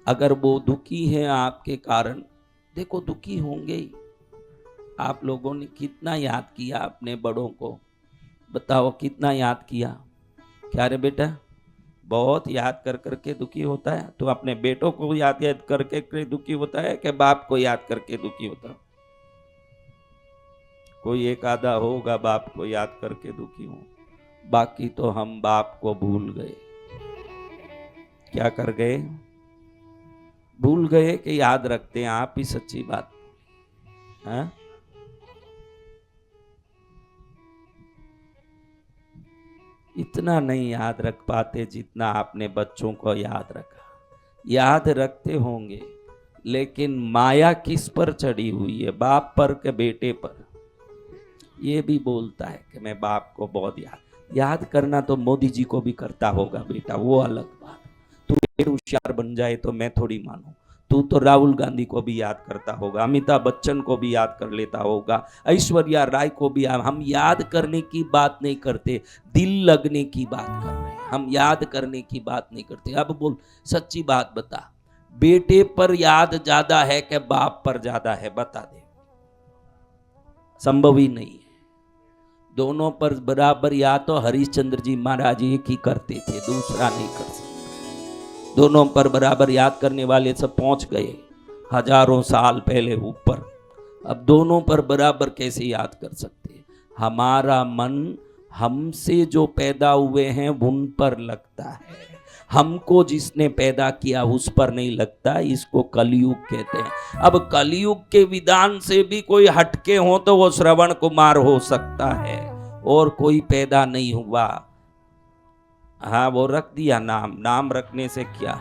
अगर वो दुखी है आपके कारण, देखो दुखी होंगे ही। आप लोगों ने कितना याद किया अपने बड़ों को, बताओ कितना याद किया? क्या रे बेटा, बहुत याद कर करके दुखी होता है? तो अपने बेटों को याद याद करके दुखी होता है कि बाप को याद करके दुखी होता है? कोई एक आधा होगा बाप को याद करके दुखी हो, बाकी तो हम बाप को भूल गए। क्या कर गए? भूल गए कि याद रखते हैं। आप ही सच्ची बात है। इतना नहीं याद रख पाते जितना आपने बच्चों को याद रखा। याद रखते होंगे, लेकिन माया किस पर चढ़ी हुई है, बाप पर के बेटे पर? ये भी बोलता है कि मैं बाप को बहुत याद करना तो मोदी जी को भी करता होगा बेटा, वो अलग बात। तू होशियार बन जाए तो मैं थोड़ी मानूं। तू तो राहुल गांधी को भी याद करता होगा, अमिताभ बच्चन को भी याद कर लेता होगा, ऐश्वर्या राय को भी। हम याद करने की बात नहीं करते, दिल लगने की बात कर रहे हैं। हम याद करने की बात नहीं करते। अब बोल, सच्ची बात बता, बेटे पर याद ज्यादा है कि बाप पर ज्यादा है? बता दे। संभव ही नहीं है। दोनों पर बराबर या तो हरिश्चंद्र जी महाराज एक ही करते थे, दूसरा नहीं कर सकते। दोनों पर बराबर याद करने वाले सब पहुंच गए हजारों साल पहले ऊपर। अब दोनों पर बराबर कैसे याद कर सकते? हमारा मन हमसे जो पैदा हुए हैं उन पर लगता है, हमको जिसने पैदा किया उस पर नहीं लगता। इसको कलयुग कहते हैं। अब कलयुग के विधान से भी कोई हटके हो तो वो श्रवण कुमार हो सकता है, और कोई पैदा नहीं हुआ। हाँ, वो रख दिया नाम। नाम रखने से क्या?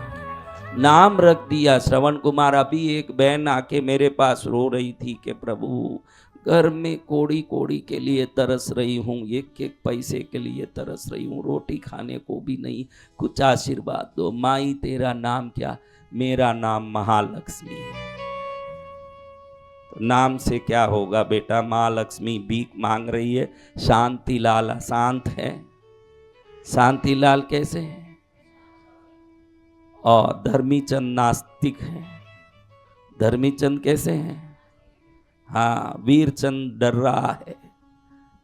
नाम रख दिया श्रवण कुमार। अभी एक बहन आके मेरे पास रो रही थी कि प्रभु, घर में कोड़ी कोड़ी के लिए तरस रही हूँ, एक एक पैसे के लिए तरस रही हूँ, रोटी खाने को भी नहीं, कुछ आशीर्वाद दो। माई तेरा नाम क्या? मेरा नाम महालक्ष्मी। तो नाम से क्या होगा बेटा? महालक्ष्मी भीख मांग रही है। शांतिलाल अशांत है। शांतिलाल कैसे है? और धर्मीचंद नास्तिक है। धर्मीचंद कैसे हैं? हाँ, वीरचंद डर रहा है।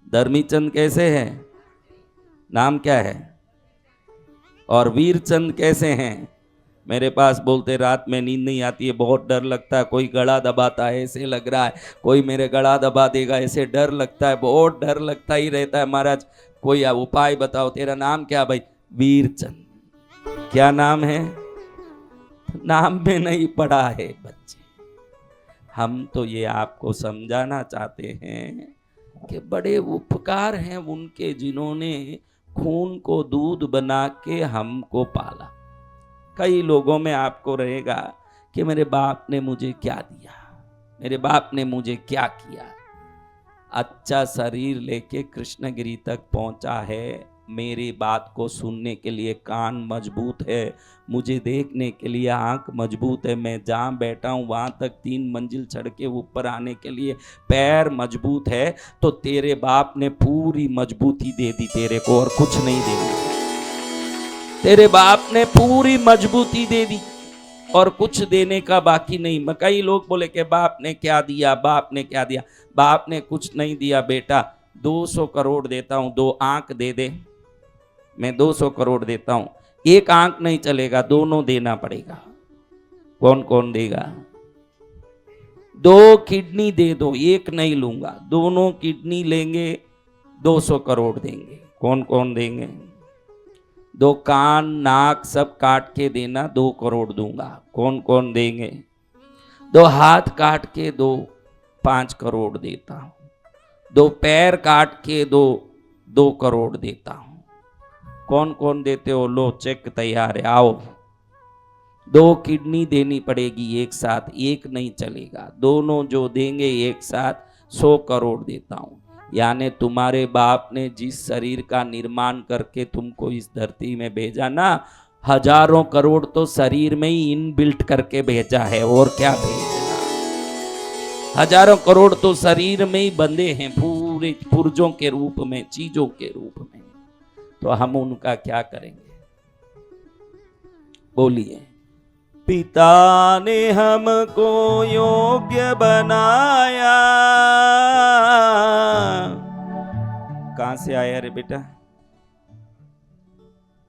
धर्मीचंद कैसे हैं? नाम क्या है? और वीरचंद कैसे हैं? मेरे पास बोलते रात में नींद नहीं आती है, बहुत डर लगता है, कोई गला दबाता है ऐसे लग रहा है, कोई मेरे गला दबा देगा ऐसे डर लगता है, बहुत डर लगता ही रहता है। महाराज कोई उपाय बताओ। तेरा नाम क्या भाई? वीरचंद। क्या नाम है? नाम में नहीं पड़ा है बच्चे। हम तो ये आपको समझाना चाहते हैं कि बड़े उपकार हैं उनके जिन्होंने खून को दूध बना के हमको पाला। कई लोगों में आपको रहेगा कि मेरे बाप ने मुझे क्या दिया, मेरे बाप ने मुझे क्या किया। अच्छा शरीर लेके कृष्णगिरी तक पहुंचा है, मेरी बात को सुनने के लिए कान मजबूत है, मुझे देखने के लिए आंख मजबूत है, मैं जहाँ बैठा हूँ वहाँ तक 3 मंजिल चढ़ के ऊपर आने के लिए पैर मजबूत है। तो तेरे बाप ने पूरी मजबूती दे दी तेरे को, और कुछ नहीं देना। तेरे बाप ने पूरी मजबूती दे दी और कुछ देने का बाकी नहीं। कई लोग बोले कि बाप ने क्या दिया, बाप ने क्या दिया। बाप ने कुछ नहीं दिया बेटा। 200 करोड़ देता हूं, 2 आंख दे दे। मैं 200 करोड़ देता हूं, 1 आंख नहीं चलेगा, दोनों देना पड़ेगा। कौन कौन देगा? 2 किडनी दे दो, 1 नहीं लूंगा, दोनों किडनी लेंगे, 200 करोड़ देंगे। कौन कौन देंगे? 2 कान नाक सब काट के देना, 2 करोड़ दूंगा। कौन कौन देंगे? 2 हाथ काट के दो, 5 करोड़ देता हूं। 2 पैर काट के दो, 2 करोड़ देता हूं। कौन कौन देते हो? लो चेक तैयार है, आओ। 2 किडनी देनी पड़ेगी एक साथ, 1 नहीं चलेगा, दोनों जो देंगे एक साथ 100 करोड़ देता हूं। यानी तुम्हारे बाप ने जिस शरीर का निर्माण करके तुमको इस धरती में भेजा ना, हजारों करोड़ तो शरीर में ही इनबिल्ट करके भेजा है, और क्या भेजना। हजारों करोड़ तो शरीर में ही बंधे हैं, पूरे पुर्जों के रूप में, चीजों के रूप में। तो हम उनका क्या करेंगे? बोलिए। पिता ने हमको योग्य बनाया। कहां से आया रे बेटा?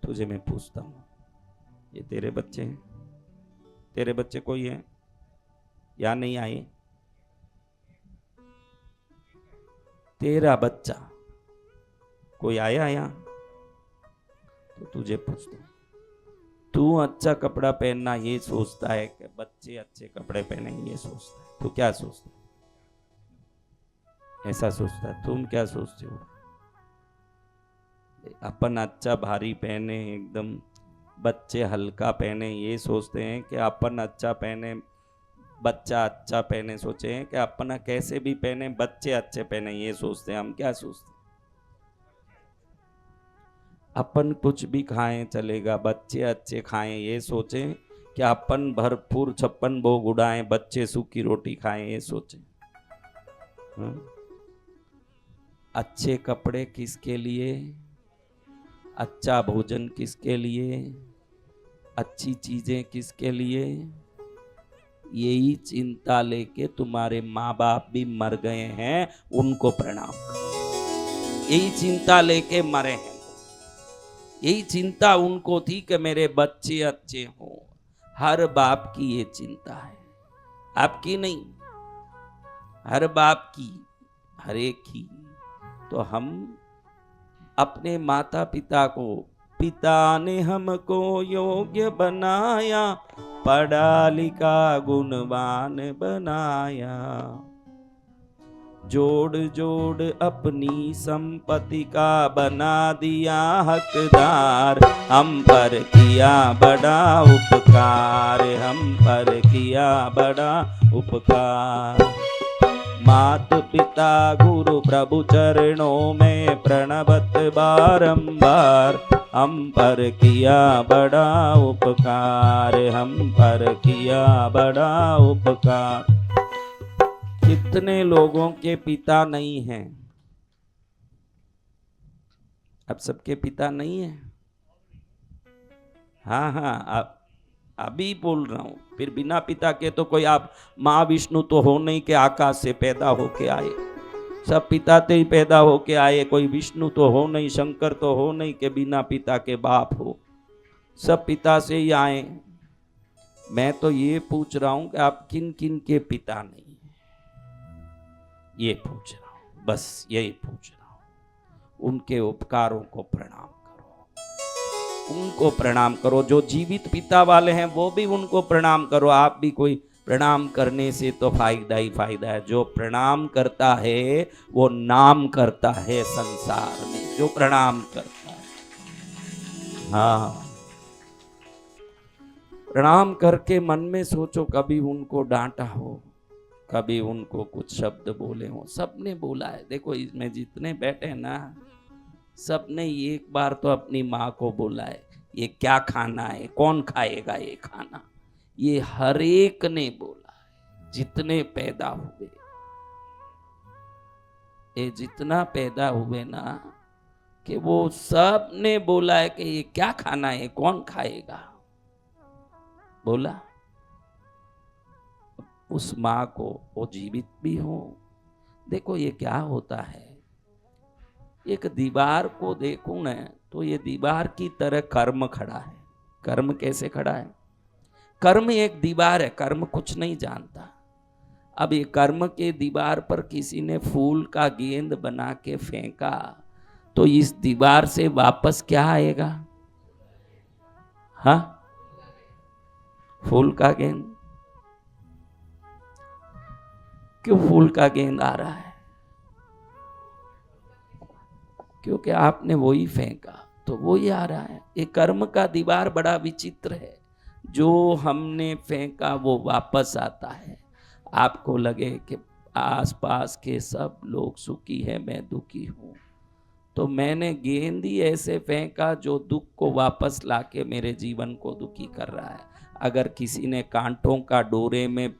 तुझे मैं पूछता हूं, ये तेरे बच्चे हैं? तेरे बच्चे कोई है या नहीं आए? तेरा बच्चा कोई आया यहाँ? तो तुझे पूछता हूं, तू अच्छा कपड़ा पहनना ये सोचता है कि बच्चे अच्छे कपड़े पहने ये सोचता है? तू क्या सोचता है? ऐसा सोचता है? तुम क्या सोचते हो? अपन अच्छा भारी पहने, एकदम बच्चे हल्का पहने ये सोचते हैं कि अपन अच्छा पहने, बच्चा अच्छा पहने? सोचे हैं कि अपन कैसे भी पहने बच्चे अच्छे पहने ये सोचते हैं? हम क्या सोचते हैं? अपन कुछ भी खाएं चलेगा, बच्चे अच्छे खाएं ये सोचें कि अपन भरपूर 56 भोग उड़ाएं, बच्चे सूखी रोटी खाएं ये सोचें? अच्छे कपड़े किसके लिए? अच्छा भोजन किसके लिए? अच्छी चीजें किसके लिए? यही चिंता लेके तुम्हारे माँ बाप भी मर गए हैं, उनको प्रणाम करो। यही चिंता लेके मरे हैं। यही चिंता उनको थी कि मेरे बच्चे अच्छे हों। हर बाप की ये चिंता है, आपकी नहीं, हर बाप की, हर एक की। तो हम अपने माता पिता को, पिता ने हमको योग्य बनाया, पढ़ा लिखा गुणवान बनाया, जोड़ जोड़ अपनी संपत्ति का बना दिया हकदार, हम पर किया बड़ा उपकार, हम पर किया बड़ा उपकार। मात पिता गुरु प्रभु चरणों में प्रणवत बारंबार, हम पर किया बड़ा उपकार, हम पर किया बड़ा उपकार। कितने लोगों के पिता नहीं हैं? अब सबके पिता नहीं है? हाँ हाँ, अभी बोल रहा हूं। फिर बिना पिता के तो कोई, आप महाविष्णु तो हो नहीं कि आकाश से पैदा होके आए, सब पिता से ही पैदा होके आए। कोई विष्णु तो हो नहीं, शंकर तो हो नहीं कि बिना पिता के बाप हो, सब पिता से ही आए। मैं तो ये पूछ रहा हूं कि आप किन किन के पिता नहीं, ये पूछ रहा हूं, बस यही पूछ रहा हूं। उनके उपकारों को प्रणाम करो, उनको प्रणाम करो। जो जीवित पिता वाले हैं वो भी उनको प्रणाम करो। आप भी कोई प्रणाम करने से तो फायदा ही फायदा है। जो प्रणाम करता है वो नाम करता है संसार में, जो प्रणाम करता है। हाँ, प्रणाम करके मन में सोचो, कभी उनको डांटा हो, कभी उनको कुछ शब्द बोले हो। सबने बोला है, देखो इसमें जितने बैठे हैं ना, सबने एक बार तो अपनी माँ को बोला है, ये क्या खाना है, कौन खाएगा ये खाना, ये हर एक ने बोला है। जितने पैदा हुए, ये जितना पैदा हुए ना, कि वो सब ने बोला है कि ये क्या खाना है, कौन खाएगा, बोला। उस माँ को, वो जीवित भी हो। देखो ये क्या होता है, एक दीवार को देखूं ना तो ये दीवार की तरह कर्म खड़ा है। कर्म कैसे खड़ा है? कर्म एक दीवार है, कर्म कुछ नहीं जानता। अब ये कर्म के दीवार पर किसी ने फूल का गेंद बना के फेंका, तो इस दीवार से वापस क्या आएगा? हाँ, फूल का गेंद। क्यों फूल का गेंद आ रहा है? क्योंकि आपने वही फेंका तो वही आ रहा है। ये कर्म का दीवार बड़ा विचित्र है। जो हमने फेंका वो वापस आता है। आपको लगे कि आसपास के सब लोग सुखी हैं, मैं दुखी हूं, तो मैंने गेंद ही ऐसे फेंका जो दुख को वापस लाके मेरे जीवन को दुखी कर रहा है। अगर किसी ने कांटों का डोरे में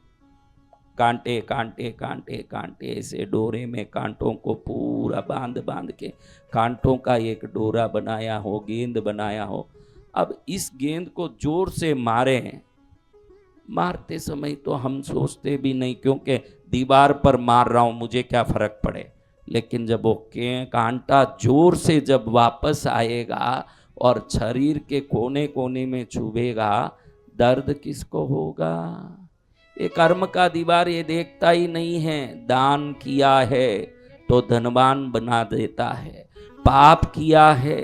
कांटे कांटे कांटे कांटे ऐसे डोरे में कांटों को पूरा बांध बांध के कांटों का एक डोरा बनाया हो, गेंद बनाया हो, अब इस गेंद को जोर से मारे मारते समय तो हम सोचते भी नहीं, क्योंकि दीवार पर मार रहा हूं, मुझे क्या फर्क पड़े। लेकिन जब वो कांटा जोर से जब वापस आएगा और शरीर के कोने कोने में चुभेगा, दर्द किसको होगा। ये कर्म का दीवार ये देखता ही नहीं है। दान किया है तो धनवान बना देता है, पाप किया है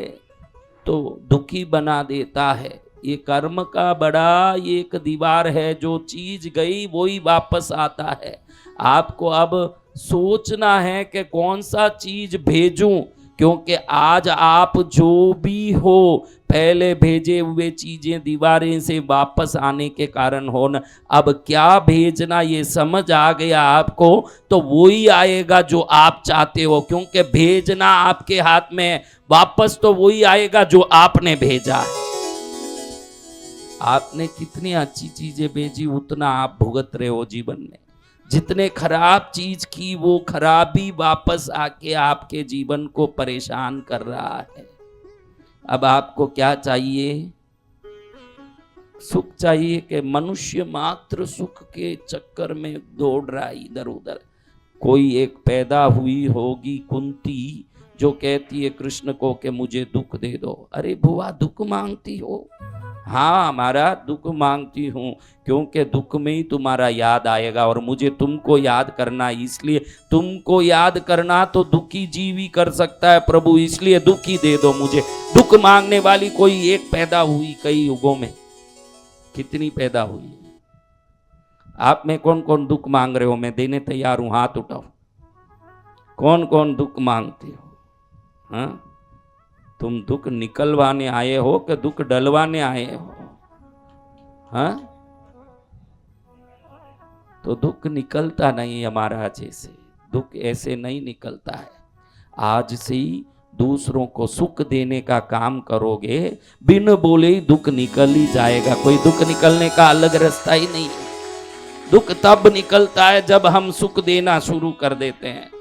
तो दुखी बना देता है। ये कर्म का बड़ा ये एक दीवार है, जो चीज गई वही वापस आता है। आपको अब सोचना है कि कौन सा चीज भेजूं, क्योंकि आज आप जो भी हो पहले भेजे हुए चीजें दीवारें से वापस आने के कारण हो न। अब क्या भेजना ये समझ आ गया आपको, तो वही आएगा जो आप चाहते हो, क्योंकि भेजना आपके हाथ में है, वापस तो वही आएगा जो आपने भेजा है। आपने कितनी अच्छी चीजें भेजी उतना आप भुगत रहे हो जीवन में। जितने खराब चीज की वो खराबी वापस आके आपके जीवन को परेशान कर रहा है। अब आपको क्या चाहिए, सुख चाहिए कि मनुष्य मात्र सुख के चक्कर में दौड़ रहा है इधर उधर। कोई एक पैदा हुई होगी कुंती जो कहती है कृष्ण को कि मुझे दुख दे दो। अरे बुआ दुख मांगती हो? हाँ हमारा दुख मांगती हूँ, क्योंकि दुख में ही तुम्हारा याद आएगा और मुझे तुमको याद करना, इसलिए तुमको याद करना तो दुखी जीव ही कर सकता है प्रभु, इसलिए दुखी दे दो मुझे। दुख मांगने वाली कोई एक पैदा हुई कई युगों में, कितनी पैदा हुई। आप में कौन कौन दुख मांग रहे हो? मैं देने तैयार हूं, हाथ उठाओ। कौन कौन दुख मांगते हो? हाँ, तुम दुख निकलवाने आए हो कि दुख डलवाने आए हो? हाँ, तो दुख निकलता नहीं हमारा जैसे, दुख ऐसे नहीं निकलता है। आज से ही दूसरों को सुख देने का काम करोगे, बिन बोले ही दुख निकल ही जाएगा। कोई दुख निकलने का अलग रास्ता ही नहीं है। दुख तब निकलता है जब हम सुख देना शुरू कर देते हैं।